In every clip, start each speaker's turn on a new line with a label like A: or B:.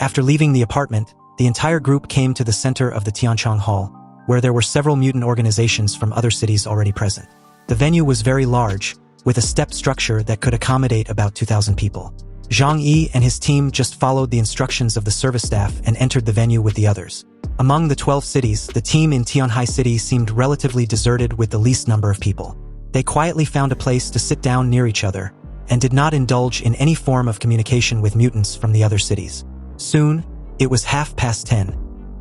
A: After leaving the apartment, the entire group came to the center of the Tianchong Hall, where there were several mutant organizations from other cities already present. The venue was very large, with a step structure that could accommodate about 2,000 people. Zhang Yi and his team just followed the instructions of the service staff and entered the venue with the others. Among the 12 cities, the team in Tianhai City seemed relatively deserted with the least number of people. They quietly found a place to sit down near each other, and did not indulge in any form of communication with mutants from the other cities. Soon, it was 10:30,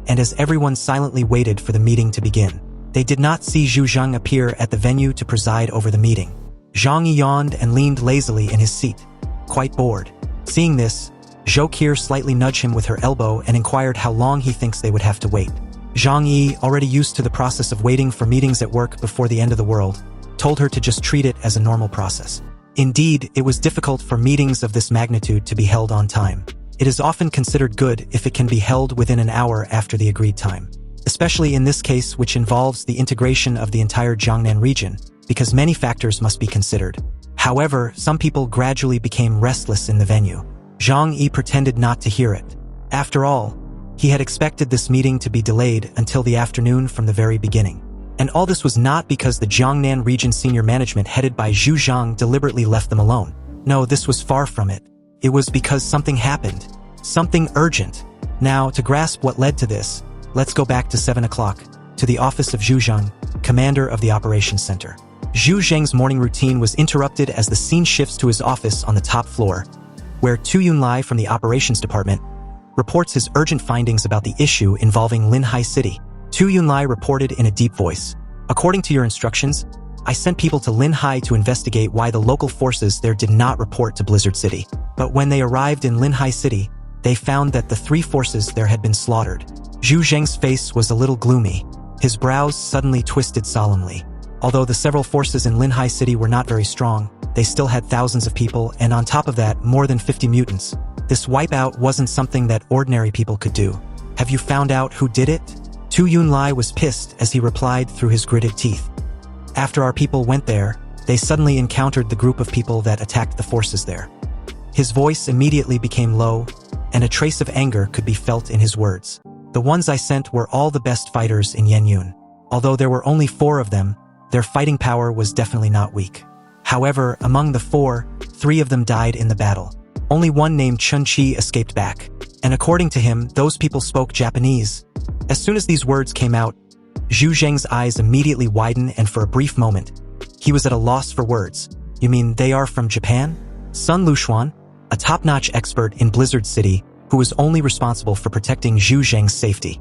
A: and as everyone silently waited for the meeting to begin, they did not see Zhu Zhang appear at the venue to preside over the meeting. Zhang Yi yawned and leaned lazily in his seat, quite bored. Seeing this, Zhou Qi slightly nudged him with her elbow and inquired how long he thinks they would have to wait. Zhang Yi, already used to the process of waiting for meetings at work before the end of the world, told her to just treat it as a normal process. Indeed, it was difficult for meetings of this magnitude to be held on time. It is often considered good if it can be held within an hour after the agreed time, especially in this case, which involves the integration of the entire Jiangnan region, because many factors must be considered. However, some people gradually became restless in the venue. Zhang Yi pretended not to hear it. After all, he had expected this meeting to be delayed until the afternoon from the very beginning. And all this was not because the Jiangnan region senior management headed by Zhu Zhang deliberately left them alone. No, this was far from it. It was because something happened. Something urgent. Now, to grasp what led to this, let's go back to 7 o'clock, to the office of Zhu Zhang, commander of the operations center. Zhu Zhang's morning routine was interrupted as the scene shifts to his office on the top floor, where Tu Yunlai from the operations department reports his urgent findings about the issue involving Linhai City. Tu Yunlai reported in a deep voice, "According to your instructions, I sent people to Linhai to investigate why the local forces there did not report to Blizzard City. But when they arrived in Linhai City, they found that the 3 forces there had been slaughtered." Zhu Zhang's face was a little gloomy. His brows suddenly twisted solemnly. Although the several forces in Linhai City were not very strong, they still had thousands of people, and on top of that, more than 50 mutants. This wipeout wasn't something that ordinary people could do. "Have you found out who did it?" Tu Yunlai was pissed as he replied through his gritted teeth. "After our people went there, they suddenly encountered the group of people that attacked the forces there." His voice immediately became low, and a trace of anger could be felt in his words. "The ones I sent were all the best fighters in Yenyun. Although there were only 4 of them, their fighting power was definitely not weak. However, among the 4, 3 of them died in the battle. Only one named Chun-Chi escaped back, and according to him, those people spoke Japanese." As soon as these words came out, Zhu Zhang's eyes immediately widened, and for a brief moment, he was at a loss for words. "You mean they are from Japan?" Sun Luxuan, a top-notch expert in Blizzard City, who was only responsible for protecting Zhu Zhang's safety.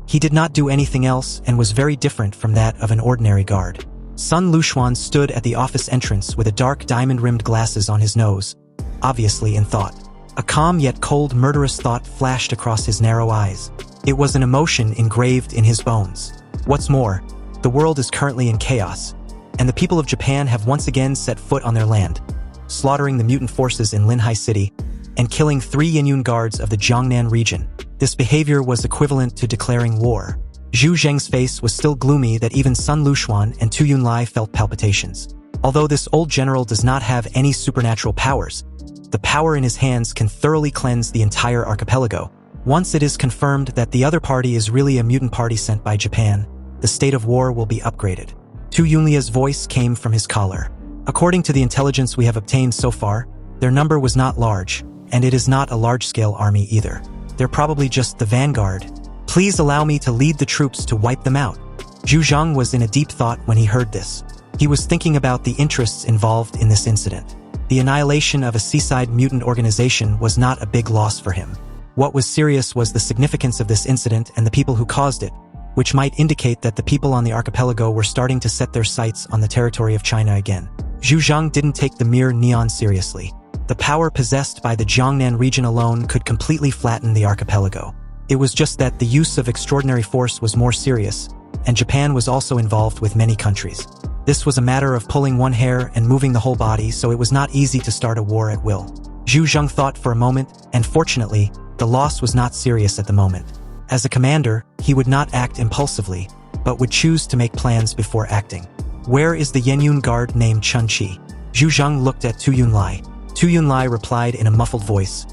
A: He did not do anything else and was very different from that of an ordinary guard. Sun Luxuan stood at the office entrance with a dark diamond-rimmed glasses on his nose, obviously in thought. A calm yet cold murderous thought flashed across his narrow eyes. It was an emotion engraved in his bones. What's more, the world is currently in chaos, and the people of Japan have once again set foot on their land, slaughtering the mutant forces in Linhai City and killing 3 Yenyun guards of the Jiangnan region. This behavior was equivalent to declaring war. Zhu Zhang's face was still gloomy that even Sun Luxuan and Tu Yunlai felt palpitations. Although this old general does not have any supernatural powers, the power in his hands can thoroughly cleanse the entire archipelago. Once it is confirmed that the other party is really a mutant party sent by Japan, the state of war will be upgraded. Tu Yunlia's voice came from his collar. "According to the intelligence we have obtained so far, their number was not large, and it is not a large-scale army either. They're probably just the vanguard. Please allow me to lead the troops to wipe them out." Zhu Zhang was in a deep thought when he heard this. He was thinking about the interests involved in this incident. The annihilation of a seaside mutant organization was not a big loss for him. What was serious was the significance of this incident and the people who caused it, which might indicate that the people on the archipelago were starting to set their sights on the territory of China again. Zhu Zhang didn't take the mere neon seriously. The power possessed by the Jiangnan region alone could completely flatten the archipelago. It was just that the use of extraordinary force was more serious, and Japan was also involved with many countries. This was a matter of pulling one hair and moving the whole body, so it was not easy to start a war at will. Zhu Zhang thought for a moment, and fortunately, the loss was not serious at the moment. As a commander, he would not act impulsively, but would choose to make plans before acting. "Where is the Yenyun guard named Chun-Chi?" Zhu Zhang looked at Tu Yunlai. Tu Yunlai replied in a muffled voice,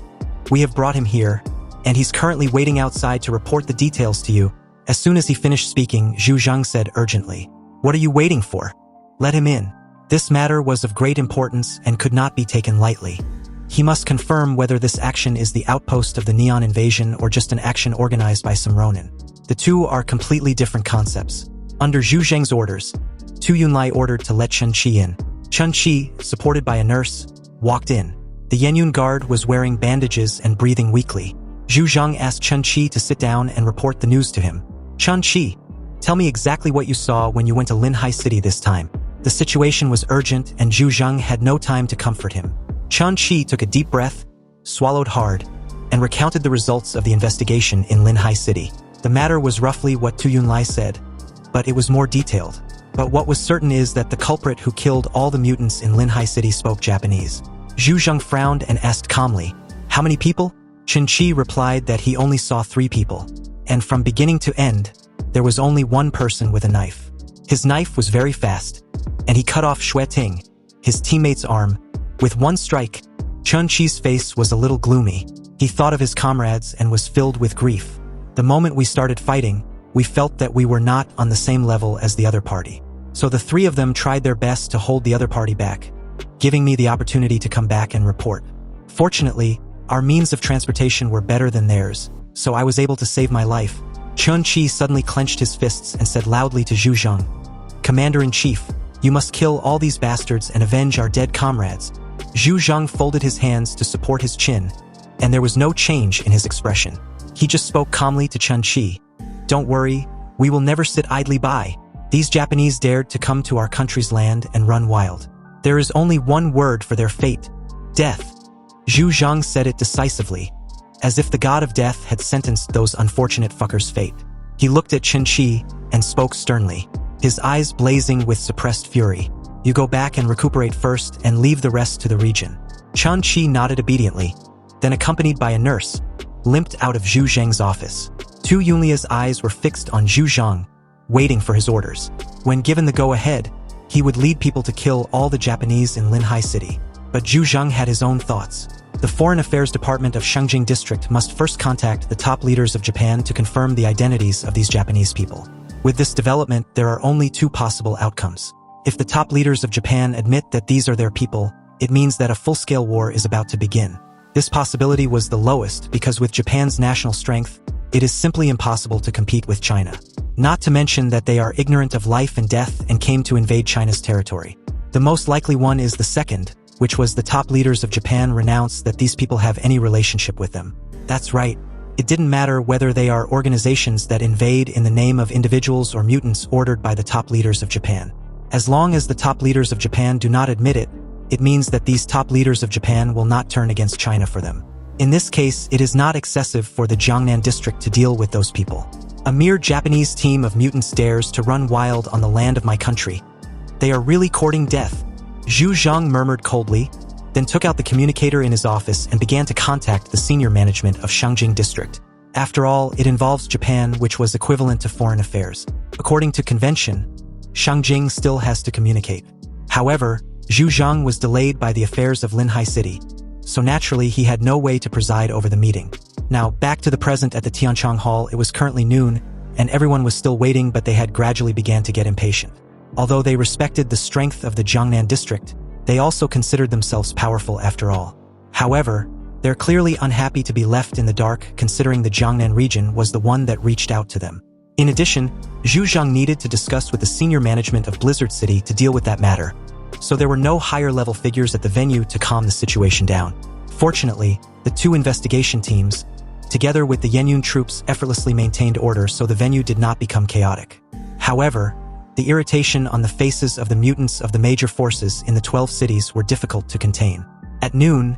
A: "We have brought him here, and he's currently waiting outside to report the details to you." As soon as he finished speaking, Zhu Zhang said urgently, "What are you waiting for? Let him in." This matter was of great importance and could not be taken lightly. He must confirm whether this action is the outpost of the Neon invasion or just an action organized by some Ronin. The two are completely different concepts. Under Zhu Zhang's orders, Tu Yunlai ordered to let Chen Qi in. Chen Qi, supported by a nurse, walked in. The Yenyun guard was wearing bandages and breathing weakly. Zhu Zhang asked Chen Qi to sit down and report the news to him. "Chen Qi, tell me exactly what you saw when you went to Linhai City this time." The situation was urgent and Zhu Zhang had no time to comfort him. Chen Qi took a deep breath, swallowed hard, and recounted the results of the investigation in Linhai City. The matter was roughly what Tu Yunlai said, but it was more detailed. But what was certain is that the culprit who killed all the mutants in Linhai City spoke Japanese. Zhu Zhang frowned and asked calmly, "How many people?" Chen Qi replied that he only saw 3 people. And from beginning to end, there was only one person with a knife. His knife was very fast, and he cut off Xue Ting, his teammate's arm, with one strike. Chen Qi's face was a little gloomy. He thought of his comrades and was filled with grief. The moment we started fighting, we felt that we were not on the same level as the other party. So the 3 of them tried their best to hold the other party back, giving me the opportunity to come back and report. Fortunately, our means of transportation were better than theirs, so I was able to save my life. Chen Qi suddenly clenched his fists and said loudly to Zhu Zhang, "Commander-in-Chief, you must kill all these bastards and avenge our dead comrades." Zhu Zhang folded his hands to support his chin, and there was no change in his expression. He just spoke calmly to Chen Qi. "Don't worry, we will never sit idly by. These Japanese dared to come to our country's land and run wild. There is only one word for their fate: death." Zhu Zhang said it decisively, as if the god of death had sentenced those unfortunate fuckers' fate. He looked at Chen Qi and spoke sternly, his eyes blazing with suppressed fury. "You go back and recuperate first and leave the rest to the region." Chen Qi nodded obediently, then accompanied by a nurse, limped out of Zhu Zhang's office. Tu Yunlia's eyes were fixed on Zhu Zhang, waiting for his orders. When given the go-ahead, he would lead people to kill all the Japanese in Linhai City. But Zhu Zhang had his own thoughts. The Foreign Affairs Department of Shangjing District must first contact the top leaders of Japan to confirm the identities of these Japanese people. With this development, there are only 2 possible outcomes. If the top leaders of Japan admit that these are their people, it means that a full-scale war is about to begin. This possibility was the lowest because with Japan's national strength, it is simply impossible to compete with China. Not to mention that they are ignorant of life and death and came to invade China's territory. The most likely one is the second, which was the top leaders of Japan renounce that these people have any relationship with them. That's right. It didn't matter whether they are organizations that invade in the name of individuals or mutants ordered by the top leaders of Japan. As long as the top leaders of Japan do not admit it, it means that these top leaders of Japan will not turn against China for them. In this case, it is not excessive for the Jiangnan district to deal with those people. A mere Japanese team of mutants dares to run wild on the land of my country. They are really courting death. Zhu Zhang murmured coldly, then took out the communicator in his office and began to contact the senior management of Shangjing District. After all, it involves Japan, which was equivalent to foreign affairs. According to convention, Shangjing still has to communicate. However, Zhu Zhang was delayed by the affairs of Linhai City, so naturally he had no way to preside over the meeting. Now, back to the present at the Tianchang Hall. It was currently noon, and everyone was still waiting, but they had gradually began to get impatient. Although they respected the strength of the Jiangnan district, they also considered themselves powerful after all. However, they're clearly unhappy to be left in the dark, considering the Jiangnan region was the one that reached out to them. In addition, Zhu Zhang needed to discuss with the senior management of Blizzard City to deal with that matter, so there were no higher-level figures at the venue to calm the situation down. Fortunately, the 2 investigation teams, together with the Yenyun troops, effortlessly maintained order so the venue did not become chaotic. However, the irritation on the faces of the mutants of the major forces in the 12 cities were difficult to contain. At noon,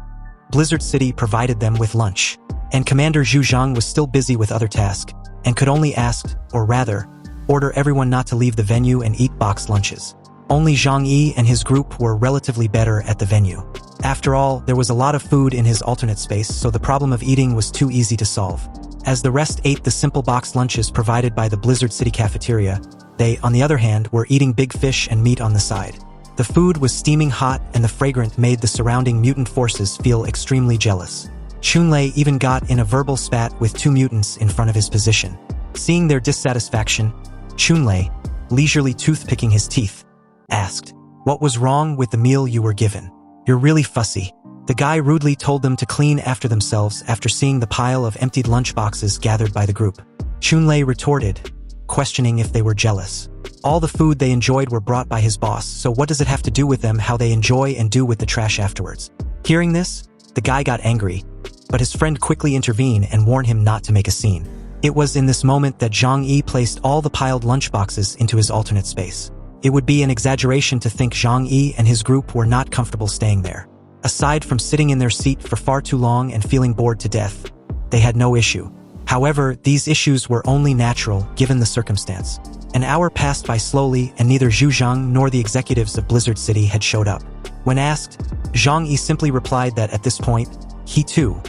A: Blizzard City provided them with lunch, and Commander Zhu Zhang was still busy with other tasks, and could only ask, or rather, order everyone not to leave the venue and eat boxed lunches. Only Zhang Yi and his group were relatively better at the venue. After all, there was a lot of food in his alternate space, so the problem of eating was too easy to solve. As the rest ate the simple boxed lunches provided by the Blizzard City cafeteria, they, on the other hand, were eating big fish and meat on the side. The food was steaming hot, and the fragrance made the surrounding mutant forces feel extremely jealous. Chunlei even got in a verbal spat with 2 mutants in front of his position. Seeing their dissatisfaction, Chunlei, leisurely toothpicking his teeth, asked, "What was wrong with the meal you were given? You're really fussy." The guy rudely told them to clean after themselves after seeing the pile of emptied lunchboxes gathered by the group. Chunlei retorted, questioning if they were jealous. All the food they enjoyed were brought by his boss, so what does it have to do with them how they enjoy and do with the trash afterwards? Hearing this, the guy got angry, but his friend quickly intervened and warned him not to make a scene. It was in this moment that Zhang Yi placed all the piled lunchboxes into his alternate space. It would be an exaggeration to think Zhang Yi and his group were not comfortable staying there. Aside from sitting in their seat for far too long and feeling bored to death, they had no issue. However, these issues were only natural given the circumstance. An hour passed by slowly and neither Zhu Zhang nor the executives of Blizzard City had showed up. When asked, Zhang Yi simply replied that at this point, he too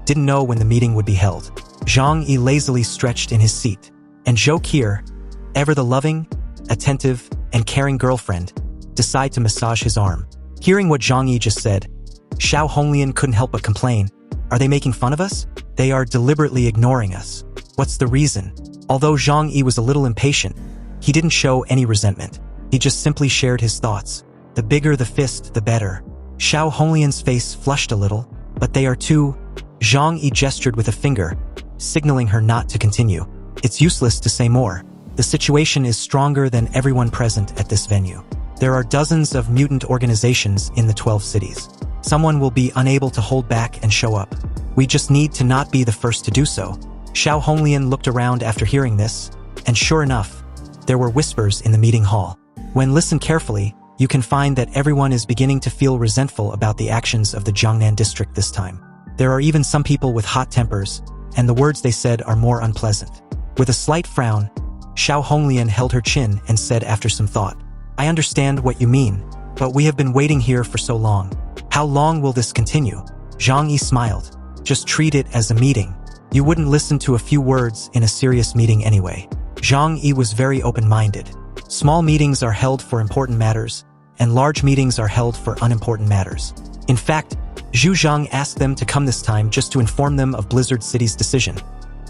A: didn't know when the meeting would be held. Zhang Yi lazily stretched in his seat, and Zhou Qier, ever the loving, attentive, and caring girlfriend, decided to massage his arm. Hearing what Zhang Yi just said, Xiao Honglian couldn't help but complain. Are they making fun of us? They are deliberately ignoring us. What's the reason? Although Zhang Yi was a little impatient, he didn't show any resentment. He just simply shared his thoughts. The bigger the fist, the better. Xiao Honglian's face flushed a little, but they are too. Zhang Yi gestured with a finger, signaling her not to continue. It's useless to say more. The situation is stronger than everyone present at this venue. There are dozens of mutant organizations in the 12 cities. Someone will be unable to hold back and show up. We just need to not be the first to do so. Xiao Honglian looked around after hearing this, and sure enough, there were whispers in the meeting hall. When listened carefully, you can find that everyone is beginning to feel resentful about the actions of the Jiangnan district this time. There are even some people with hot tempers, and the words they said are more unpleasant. With a slight frown, Xiao Honglian held her chin and said after some thought, I understand what you mean, but we have been waiting here for so long. How long will this continue? Zhang Yi smiled. Just treat it as a meeting. You wouldn't listen to a few words in a serious meeting anyway. Zhang Yi was very open-minded. Small meetings are held for important matters, and large meetings are held for unimportant matters. In fact, Zhu Zhang asked them to come this time just to inform them of Blizzard City's decision,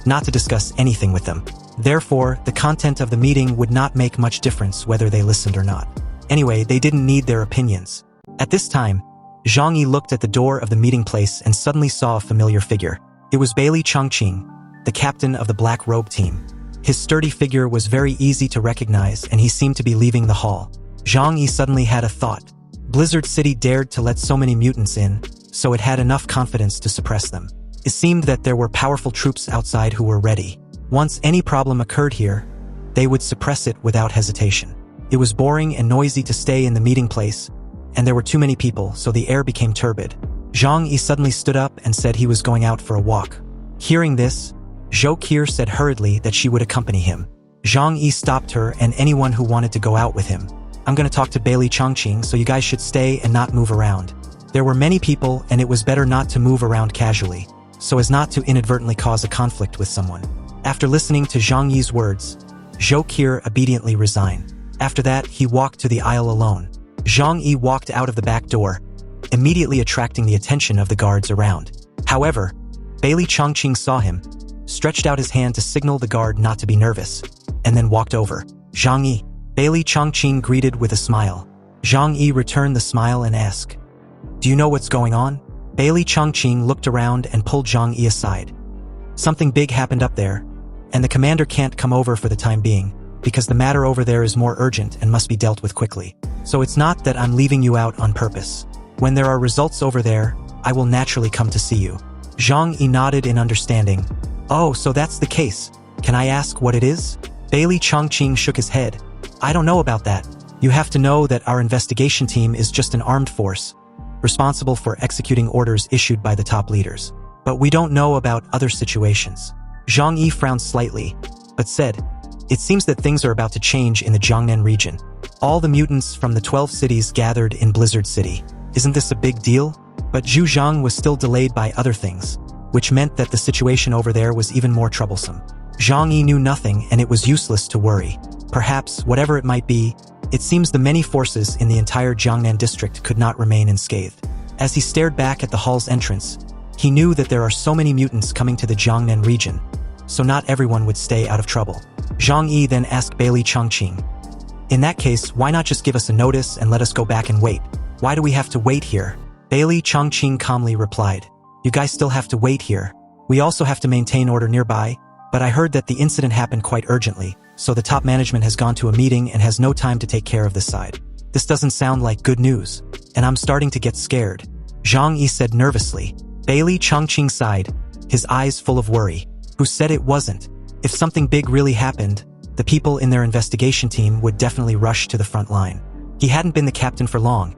A: not to discuss anything with them. Therefore, the content of the meeting would not make much difference whether they listened or not. Anyway, they didn't need their opinions. At this time, Zhang Yi looked at the door of the meeting place and suddenly saw a familiar figure. It was Bailey Chongqing, the captain of the Black Robe team. His sturdy figure was very easy to recognize and he seemed to be leaving the hall. Zhang Yi suddenly had a thought. Blizzard City dared to let so many mutants in, so it had enough confidence to suppress them. It seemed that there were powerful troops outside who were ready. Once any problem occurred here, they would suppress it without hesitation. It was boring and noisy to stay in the meeting place, and there were too many people, so the air became turbid. Zhang Yi suddenly stood up and said he was going out for a walk. Hearing this, Zhou Qier said hurriedly that she would accompany him. Zhang Yi stopped her and anyone who wanted to go out with him. I'm going to talk to Bailey Chongqing, so you guys should stay and not move around. There were many people and it was better not to move around casually, so as not to inadvertently cause a conflict with someone. After listening to Zhang Yi's words, Zhou Qier obediently resigned. After that, he walked to the aisle alone. Zhang Yi walked out of the back door, immediately attracting the attention of the guards around. However, Bailey Chongqing saw him, stretched out his hand to signal the guard not to be nervous, and then walked over. Zhang Yi. Bailey Chongqing greeted with a smile. Zhang Yi returned the smile and asked, Do you know what's going on? Bailey Chongqing looked around and pulled Zhang Yi aside. Something big happened up there, and the commander can't come over for the time being, because the matter over there is more urgent and must be dealt with quickly. So it's not that I'm leaving you out on purpose. When there are results over there, I will naturally come to see you. Zhang Yi nodded in understanding. Oh, so that's the case. Can I ask what it is? Bailey Chongqing shook his head. I don't know about that. You have to know that our investigation team is just an armed force, responsible for executing orders issued by the top leaders. But we don't know about other situations. Zhang Yi frowned slightly, but said, It seems that things are about to change in the Jiangnan region. All the mutants from the 12 cities gathered in Blizzard City. Isn't this a big deal? But Zhu Zhang was still delayed by other things, which meant that the situation over there was even more troublesome. Zhang Yi knew nothing and it was useless to worry. Perhaps, whatever it might be, it seems the many forces in the entire Jiangnan district could not remain unscathed. As he stared back at the hall's entrance, He knew that there are so many mutants coming to the Jiangnan region, so not everyone would stay out of trouble. Zhang Yi then asked Bailey Chongqing, "In that case, why not just give us a notice and let us go back and wait? Why do we have to wait here?" Bailey Chongqing calmly replied, "You guys still have to wait here. We also have to maintain order nearby, but I heard that the incident happened quite urgently, so the top management has gone to a meeting and has no time to take care of this side. This doesn't sound like good news, and I'm starting to get scared," Zhang Yi said nervously. Bailey Chongqing sighed, his eyes full of worry. Who said it wasn't? If something big really happened, the people in their investigation team would definitely rush to the front line. He hadn't been the captain for long,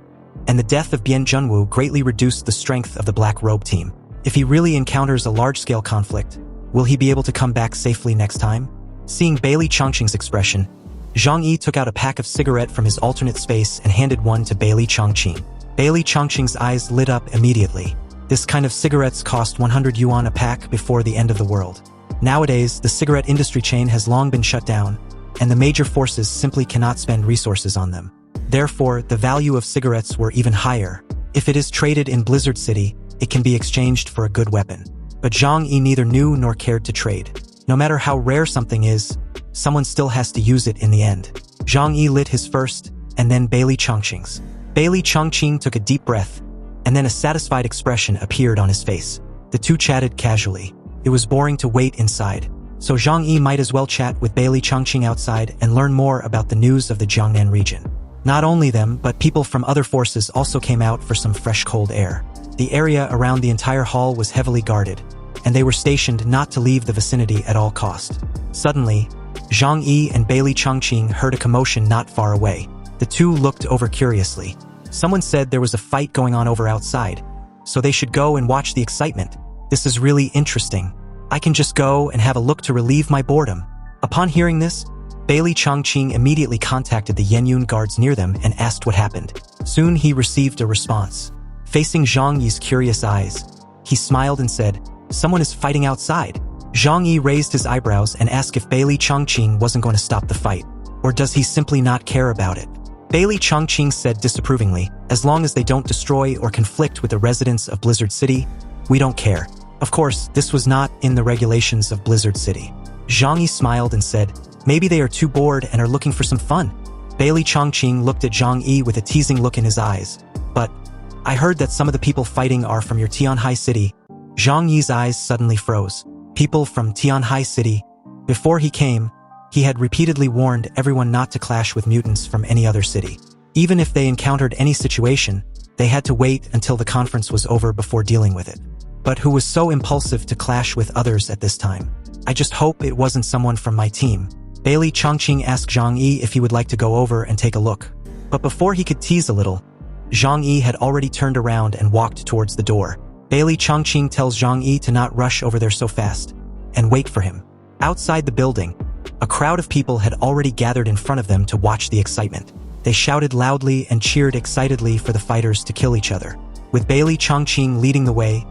A: and the death of Bian Junwu greatly reduced the strength of the Black Robe team. If he really encounters a large-scale conflict, will he be able to come back safely next time? Seeing Bailey Chongqing's expression, Zhang Yi took out a pack of cigarette from his alternate space and handed one to Bailey Chongqing. Bailey Chongqing's eyes lit up immediately. This kind of cigarettes cost 100 yuan a pack before the end of the world. Nowadays, the cigarette industry chain has long been shut down, and the major forces simply cannot spend resources on them. Therefore, the value of cigarettes were even higher. If it is traded in Blizzard City, it can be exchanged for a good weapon. But Zhang Yi neither knew nor cared to trade. No matter how rare something is, someone still has to use it in the end. Zhang Yi lit his first, and then Bailey Chongqing's. Bailey Chongqing took a deep breath, and then a satisfied expression appeared on his face. The two chatted casually. It was boring to wait inside, so Zhang Yi might as well chat with Bailey Chongqing outside and learn more about the news of the Jiangnan region. Not only them, but people from other forces also came out for some fresh cold air. The area around the entire hall was heavily guarded, and they were stationed not to leave the vicinity at all cost. Suddenly, Zhang Yi and Bailey Chongqing heard a commotion not far away. The two looked over curiously. Someone said there was a fight going on over outside, so they should go and watch the excitement. This is really interesting. I can just go and have a look to relieve my boredom. Upon hearing this, Bailey Chongqing immediately contacted the Yenyun guards near them and asked what happened. Soon he received a response. Facing Zhang Yi's curious eyes, he smiled and said, "Someone is fighting outside." Zhang Yi raised his eyebrows and asked if Bailey Chongqing wasn't going to stop the fight, or does he simply not care about it? Bailey Chongqing said disapprovingly, "As long as they don't destroy or conflict with the residents of Blizzard City, we don't care." Of course, this was not in the regulations of Blizzard City. Zhang Yi smiled and said, "Maybe they are too bored and are looking for some fun." Bailey Chongqing looked at Zhang Yi with a teasing look in his eyes. "But I heard that some of the people fighting are from your Tianhai city." Zhang Yi's eyes suddenly froze. People from Tianhai city. Before he came, he had repeatedly warned everyone not to clash with mutants from any other city. Even if they encountered any situation, they had to wait until the conference was over before dealing with it. But who was so impulsive to clash with others at this time? "I just hope it wasn't someone from my team." Bailey Chongqing asked Zhang Yi if he would like to go over and take a look. But before he could tease a little, Zhang Yi had already turned around and walked towards the door. Bailey Chongqing tells Zhang Yi to not rush over there so fast, and wait for him. Outside the building, a crowd of people had already gathered in front of them to watch the excitement. They shouted loudly and cheered excitedly for the fighters to kill each other. With Bailey Chongqing leading the way,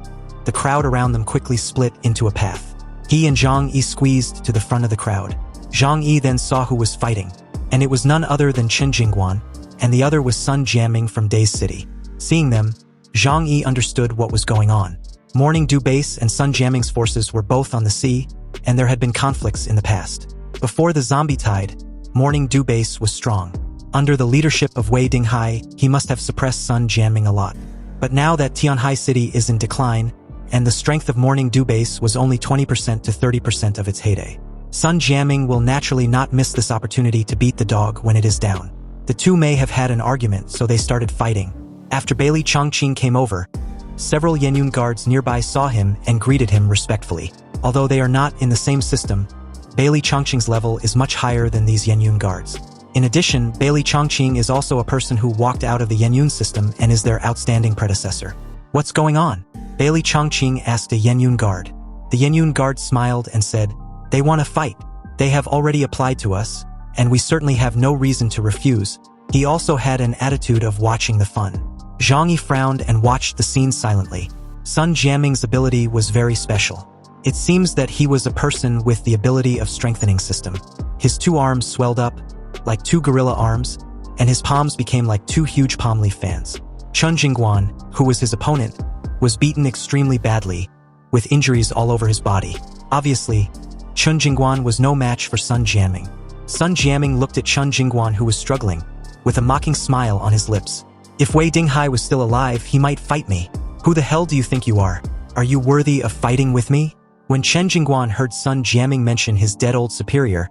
A: the crowd around them quickly split into a path. He and Zhang Yi squeezed to the front of the crowd. Zhang Yi then saw who was fighting, and it was none other than Chen Jingguan, and the other was Sun Jiaming from Days City. Seeing them, Zhang Yi understood what was going on. Morning Dew Base and Sun Jiaming's forces were both on the sea, and there had been conflicts in the past. Before the zombie tide, Morning Dew Base was strong. Under the leadership of Wei Dinghai, he must have suppressed Sun Jiaming a lot. But now that Tianhai City is in decline, and the strength of Morning Dew Base was only 20% to 30% of its heyday, Sun Jiaming will naturally not miss this opportunity to beat the dog when it is down. The two may have had an argument, so they started fighting. After Bailey Chongqing came over, several Yenyun guards nearby saw him and greeted him respectfully. Although they are not in the same system, Bailey Chongqing's level is much higher than these Yenyun guards. In addition, Bailey Chongqing is also a person who walked out of the Yenyun system and is their outstanding predecessor. "What's going on?" Bailey Chongqing asked a Yenyun guard. The Yenyun guard smiled and said, "They want to fight. They have already applied to us, and we certainly have no reason to refuse." He also had an attitude of watching the fun. Zhang Yi frowned and watched the scene silently. Sun Jiaming's ability was very special. It seems that he was a person with the ability of strengthening system. His two arms swelled up, like two gorilla arms, and his palms became like two huge palm leaf fans. Chen Jingguan, who was his opponent, was beaten extremely badly, with injuries all over his body. Obviously, Chun Jingguan was no match for Sun Jiaming. Sun Jiaming looked at Chun Jingguan, who was struggling, with a mocking smile on his lips. If Wei Dinghai was still alive, he might fight me. Who the hell do you think you are? Are you worthy of fighting with me? When Chen Jingguan heard Sun Jiaming mention his dead old superior,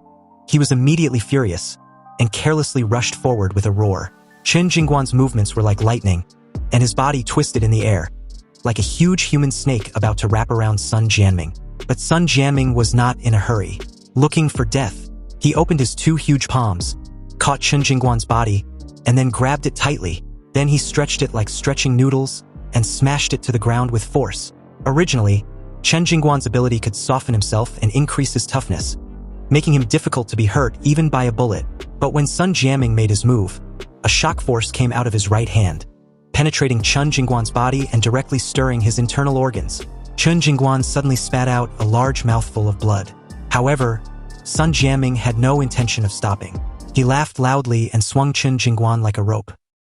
A: he was immediately furious and carelessly rushed forward with a roar. Chen Jingguan's movements were like lightning, and his body twisted in the air, like a huge human snake about to wrap around Sun Jiaming. But Sun Jiaming was not in a hurry. Looking for death, he opened his two huge palms, caught Chen Jingguan's body, and then grabbed it tightly. Then he stretched it like stretching noodles and smashed it to the ground with force. Originally, Chen Jingguan's ability could soften himself and increase his toughness, making him difficult to be hurt even by a bullet. But when Sun Jiaming made his move, a shock force came out of his right hand, penetrating Chen Jingguan's body and directly stirring his internal organs. Chen Jingguan suddenly spat out a large mouthful of blood. However, Sun Jiaming had no intention of stopping. He laughed loudly and swung Chen Jingguan like a rope.